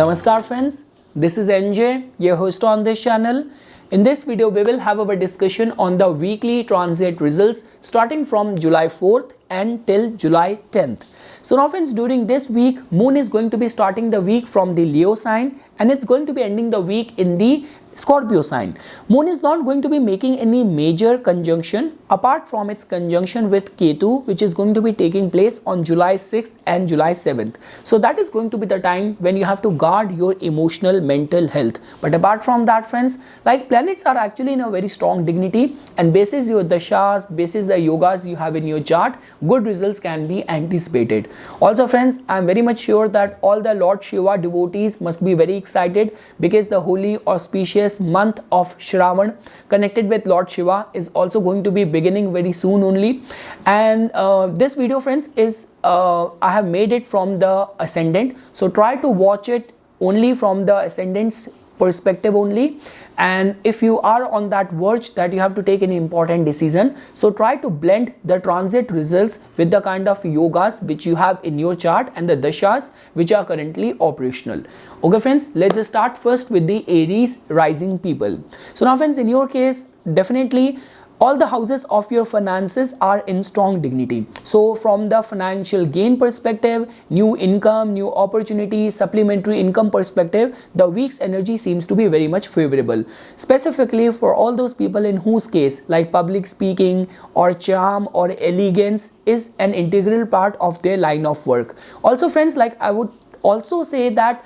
Namaskar friends, this is NJ, your host on this channel. In this video, we will have our discussion on the weekly transit results starting from July 4th and till July 10th. So now friends, during this week, Moon is going to be starting the week from the Leo sign and it's going to be ending the week in the Scorpio sign. Moon is not going to be making any major conjunction apart from its conjunction with Ketu, which is going to be taking place on July 6th and July 7th. So that is going to be the time when you have to guard your emotional mental health. But apart from that friends, like planets are actually in a very strong dignity and basis your dashas, basis the yogas you have in your chart, good results can be anticipated. Also friends, I am very much sure that all the Lord Shiva devotees must be very excited because the holy auspicious month of Shravan connected with Lord Shiva is also going to be beginning very soon only. And this video friends is I have made it from the ascendant, so try to watch it only from the ascendant's perspective only. And if you are on that verge that you have to take an important decision, so try to blend the transit results with the kind of yogas which you have in your chart and the dashas which are currently operational. Okay friends, let's start first with the Aries rising people. So now friends, in your case, definitely all the houses of your finances are in strong dignity. So from the financial gain perspective, new income, new opportunity, supplementary income perspective, the week's energy seems to be very much favorable. Specifically for all those people in whose case like public speaking or charm or elegance is an integral part of their line of work. Also friends, like I would also say that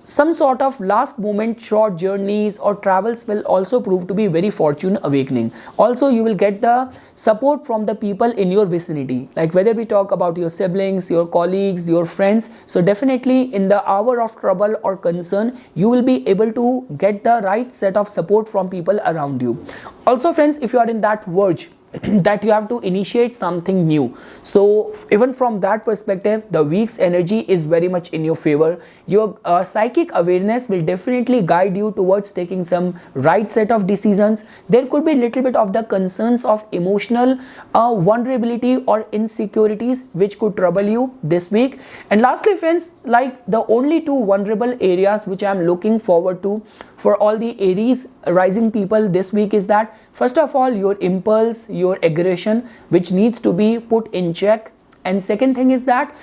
some sort of last moment short journeys or travels will also prove to be very fortune awakening. Also you will get the support from the people in your vicinity, like whether we talk about your siblings, your colleagues, your friends. So definitely in the hour of trouble or concern, you will be able to get the right set of support from people around you. Also friends, if you are in that verge that you have to initiate something new, so even from that perspective, the week's energy is very much in your favor. Your psychic awareness will definitely guide you towards taking some right set of decisions. There could be a little bit of the concerns of emotional vulnerability or insecurities which could trouble you this week. And lastly friends, like the only two vulnerable areas which I am looking forward to for all the Aries rising people this week is that first of all, your impulse, your aggression, which needs to be put in check. And second thing is that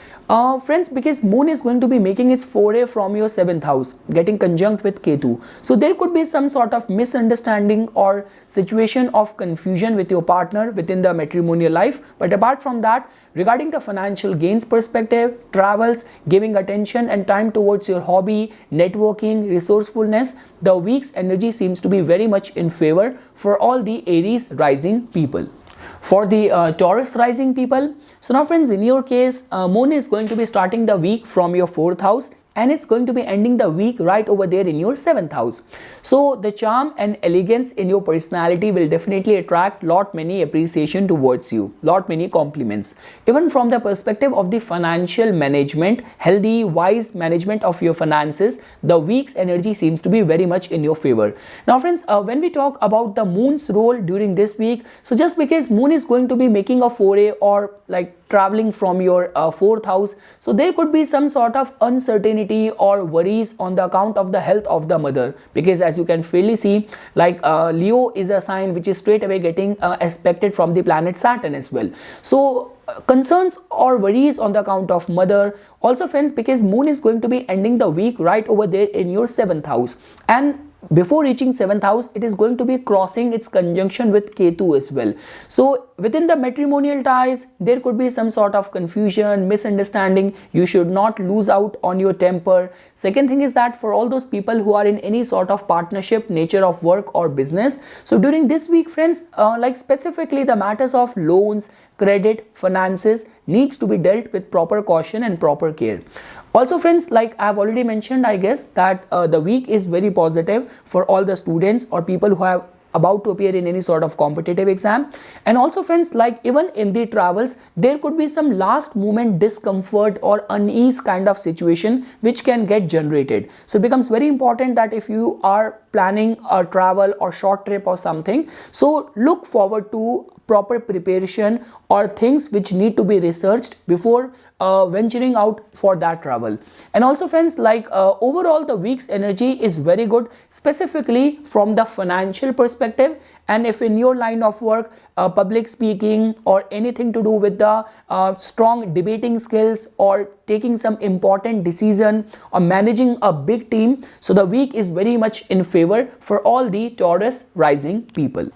friends, because Moon is going to be making its foray from your 7th house, getting conjunct with Ketu. So there could be some sort of misunderstanding or situation of confusion with your partner within the matrimonial life. But apart from that, regarding the financial gains perspective, travels, giving attention and time towards your hobby, networking, resourcefulness, the week's energy seems to be very much in favor for all the Aries rising people. For the Taurus rising people, so now friends, in your case, Moon is going to be starting the week from your 4th house and it's going to be ending the week right over there in your 7th house. So the charm and elegance in your personality will definitely attract lot many appreciation towards you, lot many compliments. Even from the perspective of the financial management, healthy, wise management of your finances, the week's energy seems to be very much in your favor. Now friends, when we talk about the Moon's role during this week, so just because Moon is going to be making a foray or like traveling from your 4th house, so there could be some sort of uncertainty or worries on the account of the health of the mother, because as you can fairly see, like Leo is a sign which is straight away getting aspected from the planet Saturn as well. So concerns or worries on the account of mother. Also friends, because Moon is going to be ending the week right over there in your 7th house, and before reaching 7th house, it is going to be crossing its conjunction with Ketu as well. So within the matrimonial ties, there could be some sort of confusion, misunderstanding. You should not lose out on your temper. Second thing is that for all those people who are in any sort of partnership, nature of work or business, so during this week friends, like specifically the matters of loans, credit, finances needs to be dealt with proper caution and proper care. Also friends, like I have already mentioned, I guess that the week is very positive for all the students or people who have about to appear in any sort of competitive exam. And also friends, like even in the travels, there could be some last moment discomfort or unease kind of situation which can get generated. So it becomes very important that if you are planning a travel or short trip or something, so look forward to proper preparation or things which need to be researched before venturing out for that travel. And also friends, like overall the week's energy is very good, specifically from the financial perspective. And if in your line of work, public speaking or anything to do with the strong debating skills or taking some important decision or managing a big team, so the week is very much in favor for all the Taurus rising people.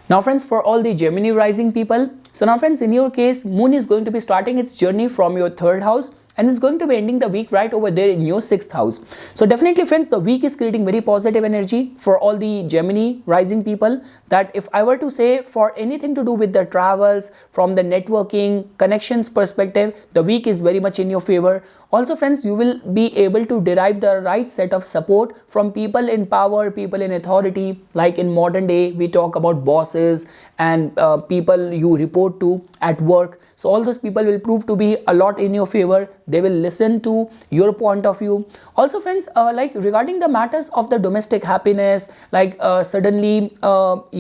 Now friends, for all the Gemini rising people, so now friends, in your case, Moon is going to be starting its journey from your 3rd house and is going to be ending the week right over there in your 6th house. So definitely friends, the week is creating very positive energy for all the Gemini rising people, that if I were to say for anything to do with the travels, from the networking, connections perspective, the week is very much in your favor. Also friends, you will be able to derive the right set of support from people in power, people in authority. Like in modern day, we talk about bosses and people you report to at work. So all those people will prove to be a lot in your favor. They will listen to your point of view. Also friends, like regarding the matters of the domestic happiness, like suddenly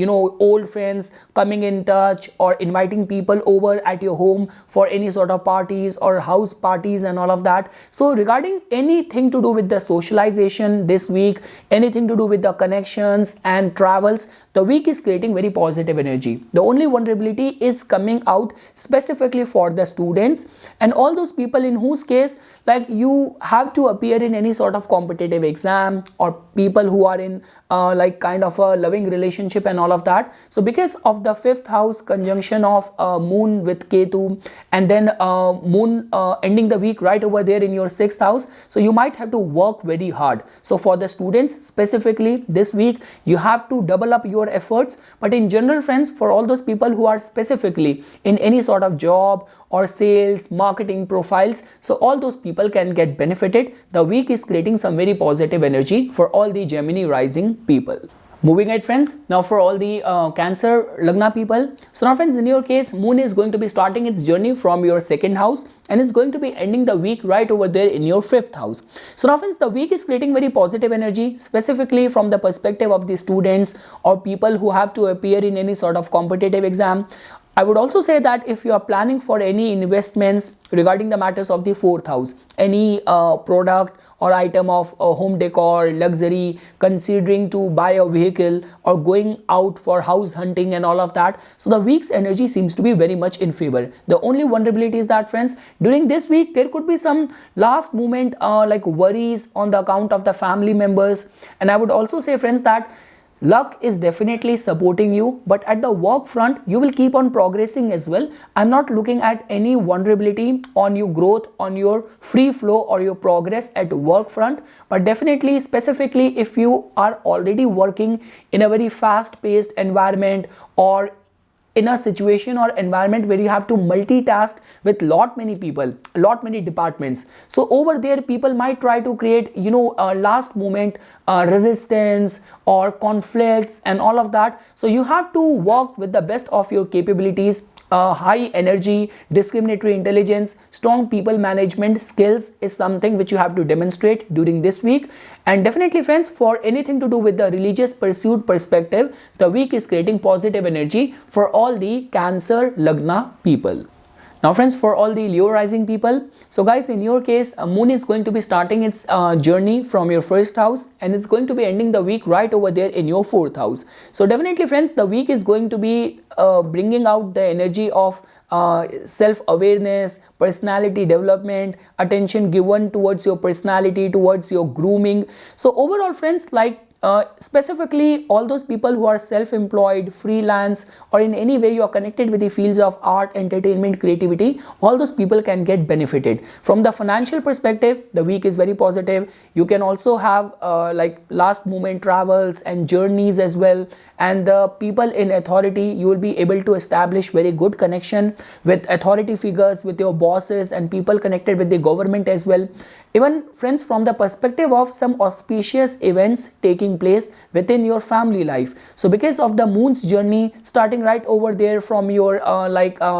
old friends coming in touch or inviting people over at your home for any sort of parties or house parties and all of that. So regarding anything to do with the socialization this week, anything to do with the connections and travels, the week is creating very positive energy. The only vulnerability is coming out specifically for the students and all those people in whose case, like you have to appear in any sort of competitive exam, or people who are in like kind of a loving relationship and all of that. So because of the 5th house conjunction of Moon with Ketu, and then Moon ending the week right over there in your 6th house, so you might have to work very hard. So for the students specifically this week, you have to double up your efforts. But in general friends, for all those people who are specifically in any sort of job or sales, marketing profiles, so all those people can get benefited. The week is creating some very positive energy for all the Gemini rising people. Moving ahead friends, now for all the Cancer Lagna people. So now friends, in your case, Moon is going to be starting its journey from your 2nd house and is going to be ending the week right over there in your 5th house. So now friends, the week is creating very positive energy, specifically from the perspective of the students or people who have to appear in any sort of competitive exam. I would also say that if you are planning for any investments regarding the matters of the 4th house, any product or item of home decor, luxury, considering to buy a vehicle or going out for house hunting and all of that, so the week's energy seems to be very much in favor. The only vulnerability is that friends, during this week there could be some last moment like worries on the account of the family members. And I would also say friends that luck is definitely supporting you, but at the work front, you will keep on progressing as well. I'm not looking at any vulnerability on your growth, on your free flow or your progress at work front. But definitely, specifically, if you are already working in a very fast-paced environment or in a situation or environment where you have to multitask with lot many people, lot many departments, so over there people might try to create last moment resistance or conflicts and all of that. So you have to work with the best of your capabilities. High energy, discriminatory intelligence, strong people management skills is something which you have to demonstrate during this week. And definitely friends, for anything to do with the religious pursuit perspective, the week is creating positive energy for all the Cancer Lagna people. Now friends, for all the Leo rising people, so guys, in your case, Moon is going to be starting its journey from your 1st house and it's going to be ending the week right over there in your 4th house. So definitely friends, the week is going to be bringing out the energy of self-awareness, personality development, attention given towards your personality, towards your grooming. So overall friends, like specifically all those people who are self-employed, freelance, or in any way you are connected with the fields of art, entertainment, creativity, all those people can get benefited. From the financial perspective, the week is very positive. You can also have like last moment travels and journeys as well. And the people in authority, you will be able to establish very good connection with authority figures, with your bosses and people connected with the government as well. Even friends, from the perspective of some auspicious events taking taking place within your family life. So because of the moon's journey starting right over there from your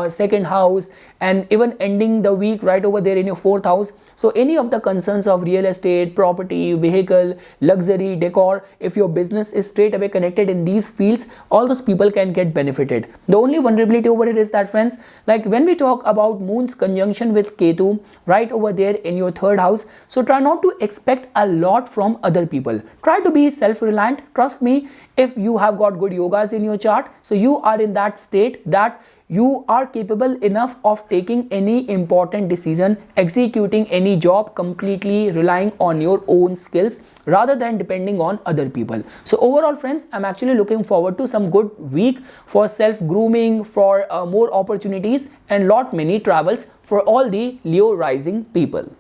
second house and even ending the week right over there in your fourth house, so any of the concerns of real estate, property, vehicle, luxury, decor, if your business is straight away connected in these fields, all those people can get benefited. The only vulnerability over here is that, friends, like when we talk about moon's conjunction with Ketu right over there in your third house, so try not to expect a lot from other people. Try to be self-reliant. Trust me, if you have got good yogas in your chart, so you are in that state that you are capable enough of taking any important decision, executing any job, completely relying on your own skills rather than depending on other people. So overall, friends, I'm actually looking forward to some good week for self-grooming, for more opportunities and lot many travels for all the Leo rising people.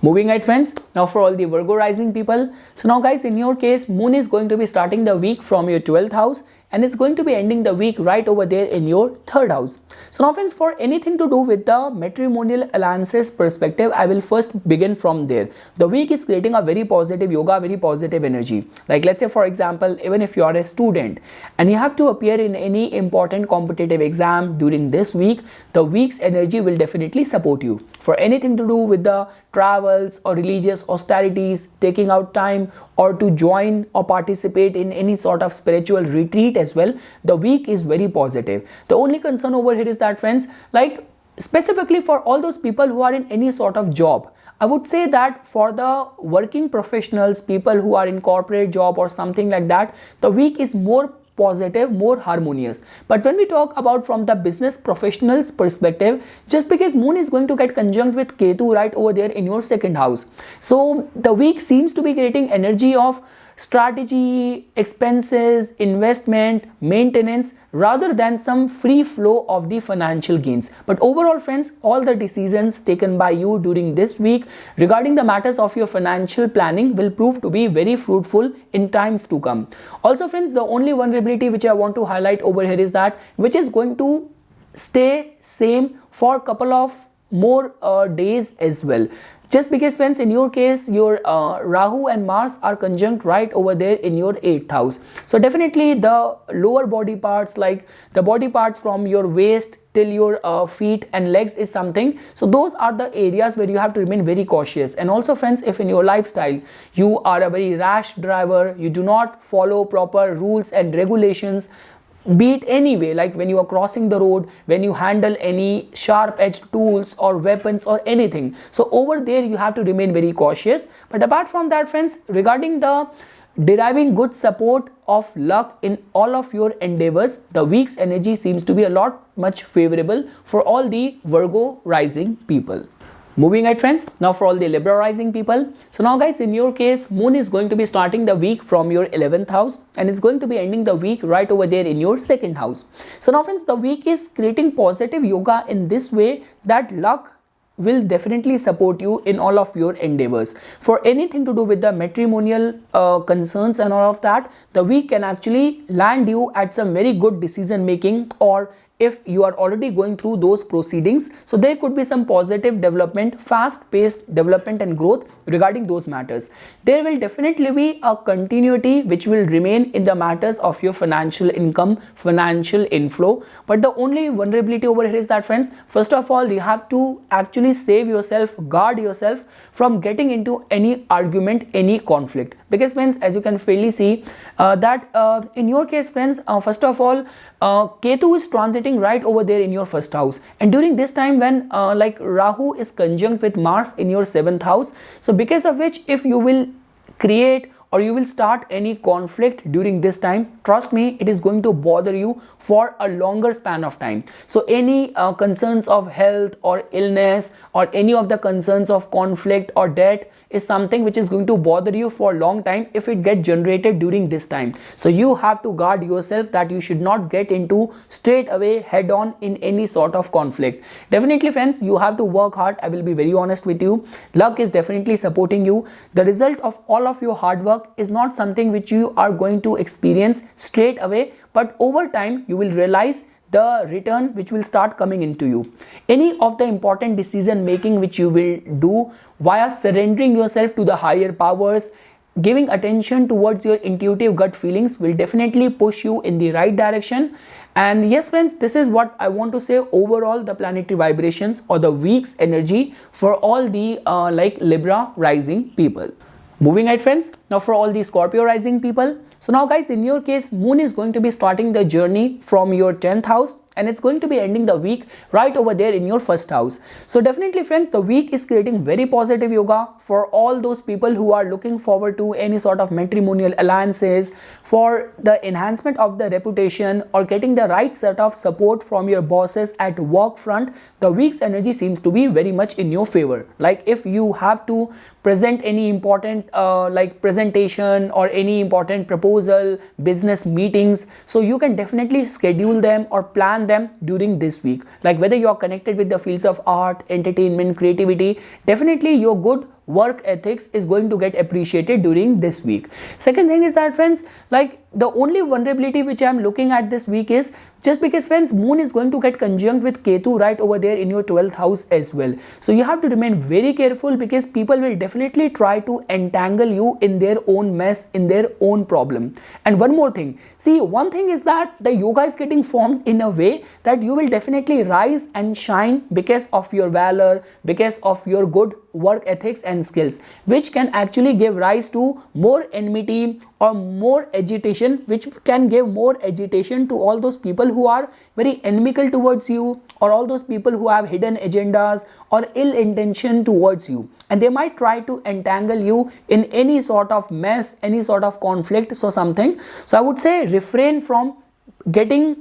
Moving ahead, friends, now for all the Virgo rising people. So now guys, in your case, moon is going to be starting the week from your 12th house and it's going to be ending the week right over there in your third house. So now, friends, for anything to do with the matrimonial alliances perspective, I will first begin from there. The week is creating a very positive yoga, very positive energy. Like let's say, for example, even if you are a student and you have to appear in any important competitive exam during this week, the week's energy will definitely support you. For anything to do with the travels or religious austerities, taking out time or to join or participate in any sort of spiritual retreat as well, the week is very positive. The only concern over here is that, friends, like specifically for all those people who are in any sort of job, I would say that for the working professionals, people who are in corporate job or something like that, the week is more positive, more harmonious. But when we talk about from the business professionals perspective, just because moon is going to get conjunct with Ketu right over there in your second house, so the week seems to be creating energy of strategy, expenses, investment, maintenance, rather than some free flow of the financial gains. But overall, friends, all the decisions taken by you during this week regarding the matters of your financial planning will prove to be very fruitful in times to come. Also, friends, the only vulnerability which I want to highlight over here is that which is going to stay same for a couple of more days as well. Just because, friends, in your case, your Rahu and Mars are conjunct right over there in your 8th house. So definitely the lower body parts, like the body parts from your waist till your feet and legs is something. So those are the areas where you have to remain very cautious. And also, friends, if in your lifestyle you are a very rash driver, you do not follow proper rules and regulations, be it anyway, like when you are crossing the road, when you handle any sharp edged tools or weapons or anything, so over there you have to remain very cautious. But apart from that, friends, regarding the deriving good support of luck in all of your endeavors, the week's energy seems to be a lot much favorable for all the Virgo rising people. Moving ahead, friends, now for all the Libra rising people. So now guys, in your case, moon is going to be starting the week from your 11th house and it's going to be ending the week right over there in your 2nd house. So now, friends, the week is creating positive yoga in this way that luck will definitely support you in all of your endeavors. For anything to do with the matrimonial concerns and all of that, the week can actually land you at some very good decision making, or if you are already going through those proceedings, so there could be some positive development, fast-paced development and growth regarding those matters. There will definitely be a continuity which will remain in the matters of your financial income, financial inflow. But the only vulnerability over here is that, friends, first of all, you have to actually save yourself, guard yourself from getting into any argument, any conflict. Because, friends, as you can fairly see that in your case, friends, first of all, Ketu is transiting right over there in your 1st house, and during this time when like Rahu is conjunct with Mars in your 7th house, so because of which if you will create or you will start any conflict during this time, trust me, it is going to bother you for a longer span of time. So any concerns of health or illness or any of the concerns of conflict or debt is something which is going to bother you for a long time if it gets generated during this time. So you have to guard yourself that you should not get into straight away head on in any sort of conflict. Definitely, friends, you have to work hard. I will be very honest with you. Luck is definitely supporting you. The result of all of your hard work is not something which you are going to experience straight away, but over time you will realize the return which will start coming into you. Any of the important decision making which you will do via surrendering yourself to the higher powers, giving attention towards your intuitive gut feelings will definitely push you in the right direction. And yes friends, this is what I want to say overall, the planetary vibrations or the week's energy for all the like Libra rising people. Moving ahead friends, now for all the Scorpio rising people. So now guys, in your case, Moon is going to be starting the journey from your 10th house and it's going to be ending the week right over there in your first house. So definitely friends, the week is creating very positive yoga for all those people who are looking forward to any sort of matrimonial alliances, for the enhancement of the reputation or getting the right set of support from your bosses at work front. The week's energy seems to be very much in your favor. Like if you have to present any important like presentation or any important proposal, business meetings, so you can definitely schedule them or plan them during this week. Like whether you are connected with the fields of art, entertainment, creativity, definitely your good work ethics is going to get appreciated during this week. Second thing is that friends, like the only vulnerability which I am looking at this week is just because friends, Moon is going to get conjunct with Ketu right over there in your 12th house as well. So you have to remain very careful because people will definitely try to entangle you in their own mess, in their own problem. And one more thing, see, one thing is that the yoga is getting formed in a way that you will definitely rise and shine because of your valor, because of your good work ethics and skills, which can actually give rise to more enmity or more agitation, which can give more agitation to all those people who are very inimical towards you, or all those people who have hidden agendas or ill intention towards you, and they might try to entangle you in any sort of mess, any sort of conflict, so something. So I would say refrain from getting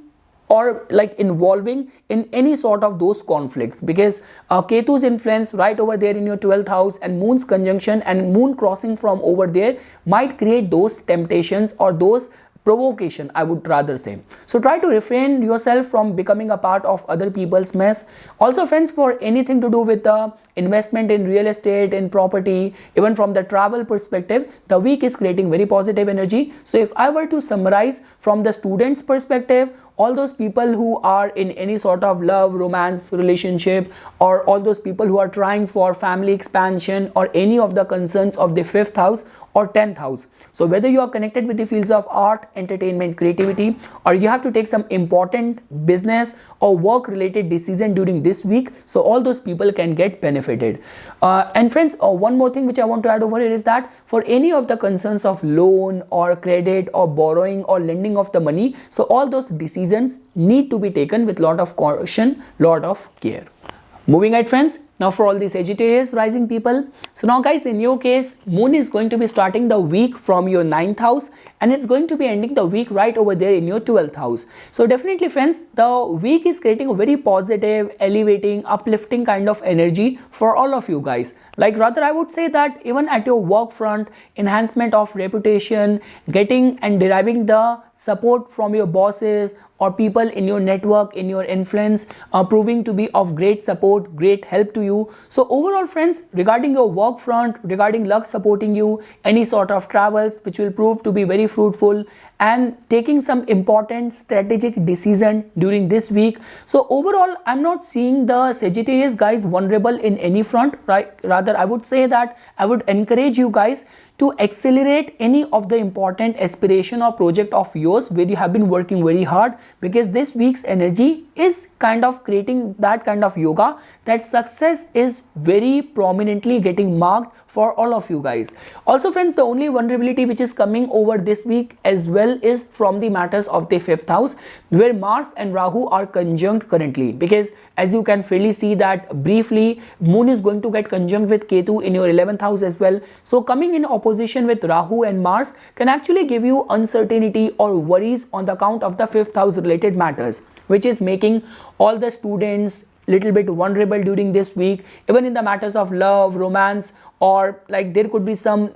or like involving in any sort of those conflicts, because Ketu's influence right over there in your 12th house and Moon's conjunction and Moon crossing from over there might create those temptations or those provocation, I would rather say. So try to refrain yourself from becoming a part of other people's mess. Also friends, for anything to do with the investment in real estate, in property, even from the travel perspective, the week is creating very positive energy. So if I were to summarize from the students' perspective, all those people who are in any sort of love, romance, relationship, or all those people who are trying for family expansion or any of the concerns of the 5th house or 10th house. So whether you are connected with the fields of art, entertainment, creativity, or you have to take some important business or work related decision during this week, so all those people can get benefited. And friends, one more thing which I want to add over here is that for any of the concerns of loan or credit or borrowing or lending of the money, so all those decisions need to be taken with lot of caution, lot of care. Moving ahead friends, now for all these Sagittarius rising people. So now guys, in your case, Moon is going to be starting the week from your 9th house and it's going to be ending the week right over there in your 12th house. So definitely friends, the week is creating a very positive, elevating, uplifting kind of energy for all of you guys. Like rather I would say that even at your work front, enhancement of reputation, getting and deriving the support from your bosses or people in your network, in your influence, proving to be of great support, great help to you. So overall friends, regarding your work front, regarding luck supporting you, any sort of travels which will prove to be very fruitful, and taking some important strategic decision during this week. So overall, I'm not seeing the Sagittarius guys vulnerable in any front, right? Rather, I would say that I would encourage you guys to accelerate any of the important aspiration or project of yours where you have been working very hard, because this week's energy is kind of creating that kind of yoga that success is very prominently getting marked for all of you guys. Also friends, the only vulnerability which is coming over this week as well is from the matters of the 5th house, where Mars and Rahu are conjunct currently, because as you can fairly see that briefly, Moon is going to get conjunct with Ketu in your 11th house as well. So coming in opposition with Rahu and Mars can actually give you uncertainty or worries on the account of the 5th house related matters, which is making all the students little bit vulnerable during this week, even in the matters of love, romance, or like there could be some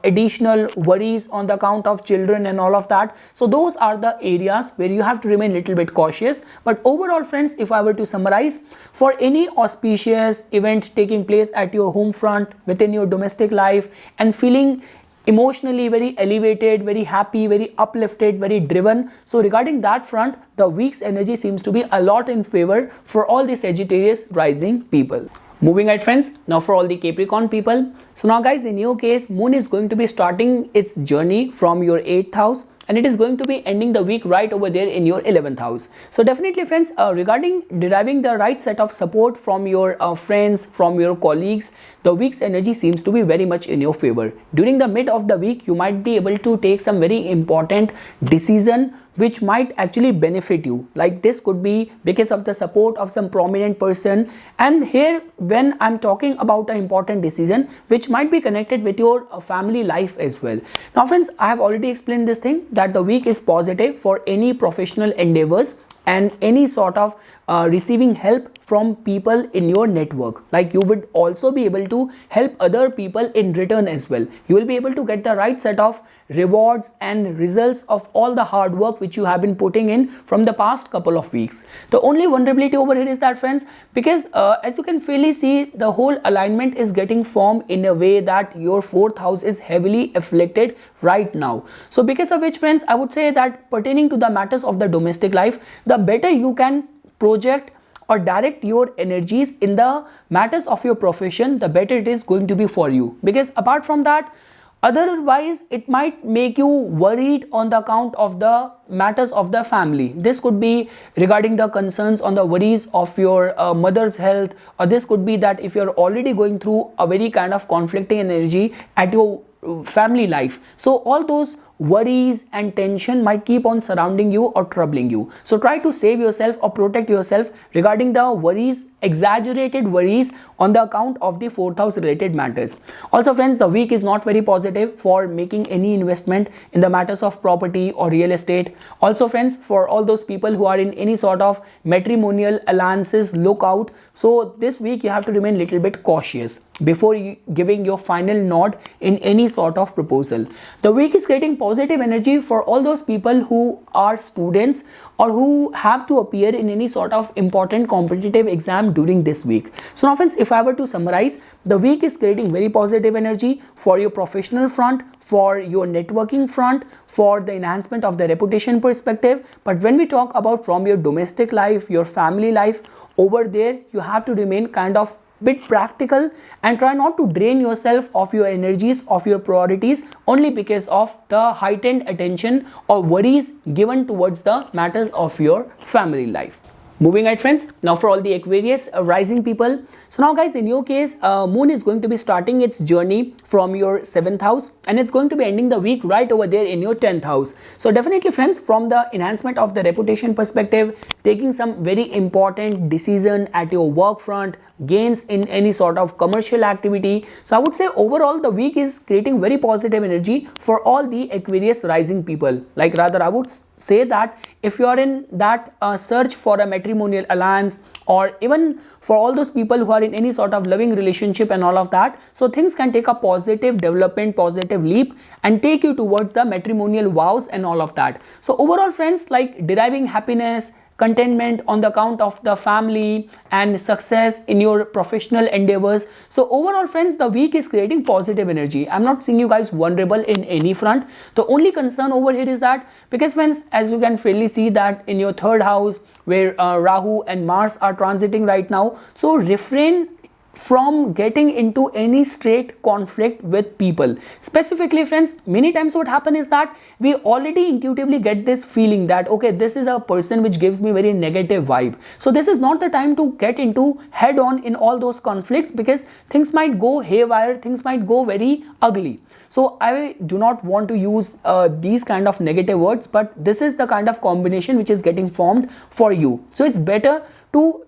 additional worries on the account of children and all of that. So those are the areas where you have to remain little bit cautious. But overall friends, if I were to summarize, for any auspicious event taking place at your home front, within your domestic life, and feeling emotionally very elevated, very happy, very uplifted, very driven, so regarding that front, the week's energy seems to be a lot in favor for all the Sagittarius rising people. Moving ahead friends, now for all the Capricorn people. So now guys, in your case, moon is going to be starting its journey from your 8th house and it is going to be ending the week right over there in your 11th house. So definitely friends, regarding deriving the right set of support from your friends, from your colleagues, the week's energy seems to be very much in your favor. During the mid of the week, you might be able to take some very important decision which might actually benefit you. Like this could be because of the support of some prominent person. And here when I'm talking about an important decision which might be connected with your family life as well. Now friends, I have already explained this thing that the week is positive for any professional endeavors and any sort of receiving help from people in your network. Like you would also be able to help other people in return as well. You will be able to get the right set of rewards and results of all the hard work which you have been putting in from the past couple of weeks. The only vulnerability over here is that friends, because as you can fairly see, the whole alignment is getting formed in a way that your 4th house is heavily afflicted right now. So because of which friends, I would say that pertaining to the matters of the domestic life, the better you can project or direct your energies in the matters of your profession, the better it is going to be for you. Because apart from that, otherwise it might make you worried on the account of the matters of the family. This could be regarding the concerns on the worries of your mother's health, or this could be that if you're already going through a very kind of conflicting energy at your family life. So all those worries and tension might keep on surrounding you or troubling you. So try to save yourself or protect yourself regarding the worries, exaggerated worries on the account of the 4th house related matters. Also friends, the week is not very positive for making any investment in the matters of property or real estate. Also friends, for all those people who are in any sort of matrimonial alliances, look out. So this week you have to remain a little bit cautious before giving your final nod in any sort of proposal. The week is creating positive energy for all those people who are students or who have to appear in any sort of important competitive exam during this week. So now friends, if I were to summarize, the week is creating very positive energy for your professional front, for your networking front, for the enhancement of the reputation perspective. But when we talk about from your domestic life, your family life, over there you have to remain kind of bit practical and try not to drain yourself of your energies, of your priorities only because of the heightened attention or worries given towards the matters of your family life. Moving ahead friends, now for all the Aquarius rising people. So now guys, in your case, moon is going to be starting its journey from your 7th house and it's going to be ending the week right over there in your 10th house. So definitely friends, from the enhancement of the reputation perspective, taking some very important decision at your work front, gains in any sort of commercial activity. So I would say overall the week is creating very positive energy for all the Aquarius rising people. Like rather I would say that if you are in that search for a matrimonial alliance, or even for all those people who are in any sort of loving relationship and all of that, so things can take a positive development, positive leap and take you towards the matrimonial vows and all of that. So overall friends, like deriving happiness, contentment on the account of the family and success in your professional endeavors. So overall friends, the week is creating positive energy. I'm not seeing you guys vulnerable in any front. The only concern over here is that because friends, as you can fairly see that in your 3rd house where Rahu and Mars are transiting right now, so refrain from getting into any straight conflict with people. Specifically friends, many times what happens is that we already intuitively get this feeling that okay, this is a person which gives me very negative vibe. So this is not the time to get into head on in all those conflicts because things might go haywire, things might go very ugly. So I do not want to use these kind of negative words, but this is the kind of combination which is getting formed for you. So it's better to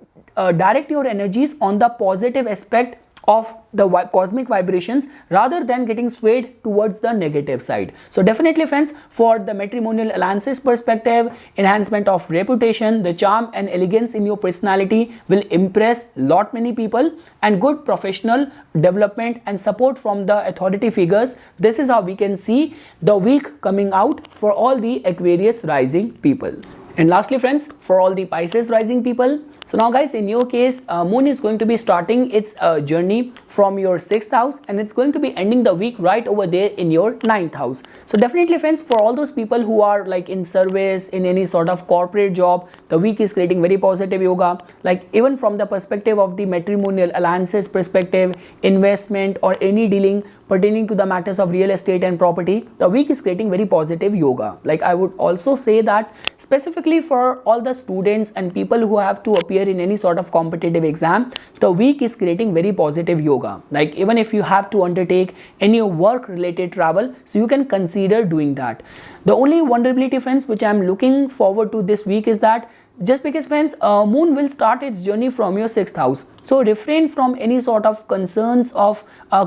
direct your energies on the positive aspect of the cosmic vibrations rather than getting swayed towards the negative side. So definitely friends, for the matrimonial alliances perspective, enhancement of reputation, the charm and elegance in your personality will impress lot many people, and good professional development and support from the authority figures. This is how we can see the week coming out for all the Aquarius rising people. And lastly friends, for all the Pisces rising people, So now guys, in your case, moon is going to be starting its journey from your 6th house, and it's going to be ending the week right over there in your 9th house. So definitely friends, for all those people who are like in service, in any sort of corporate job, the week is creating very positive yoga. Like even from the perspective of the matrimonial alliances perspective, investment or any dealing pertaining to the matters of real estate and property, the week is creating very positive yoga. Like I would also say that specifically for all the students and people who have to appear in any sort of competitive exam, the week is creating very positive yoga. Like even if you have to undertake any work related travel, so you can consider doing that. The only vulnerability friends which I am looking forward to this week is that just because friends, moon will start its journey from your 6th house, so refrain from any sort of concerns of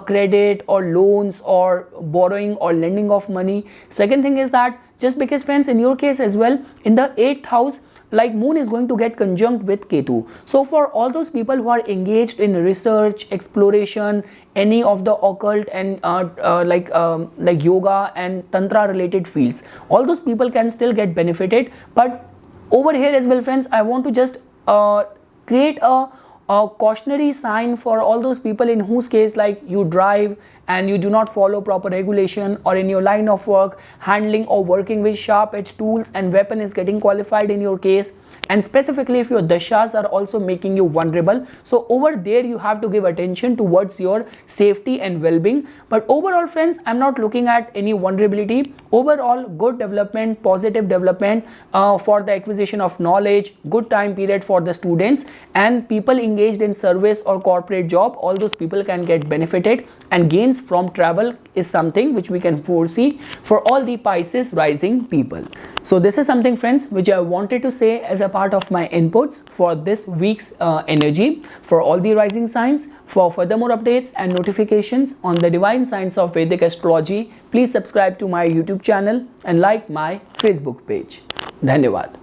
credit or loans or borrowing or lending of money. Second thing is that just because friends, in your case as well, in the 8th house, like moon is going to get conjunct with Ketu. So for all those people who are engaged in research, exploration, any of the occult and like yoga and tantra related fields, all those people can still get benefited. But over here as well friends, I want to just create a cautionary sign for all those people in whose case like you drive and you do not follow proper regulation, or in your line of work, handling or working with sharp edge tools and weapon is getting qualified in your case. And specifically if your dashas are also making you vulnerable, so over there you have to give attention towards your safety and well-being. But overall friends, I'm not looking at any vulnerability. Overall good development, positive development for the acquisition of knowledge, good time period for the students and people engaged in service or corporate job. All those people can get benefited, and gains from travel is something which we can foresee for all the Pisces rising people. So this is something friends which I wanted to say as a part of my inputs for this week's energy for all the rising signs. For further more updates and notifications on the divine science of Vedic astrology, please subscribe to my YouTube channel and like my Facebook page. Dhanyavad.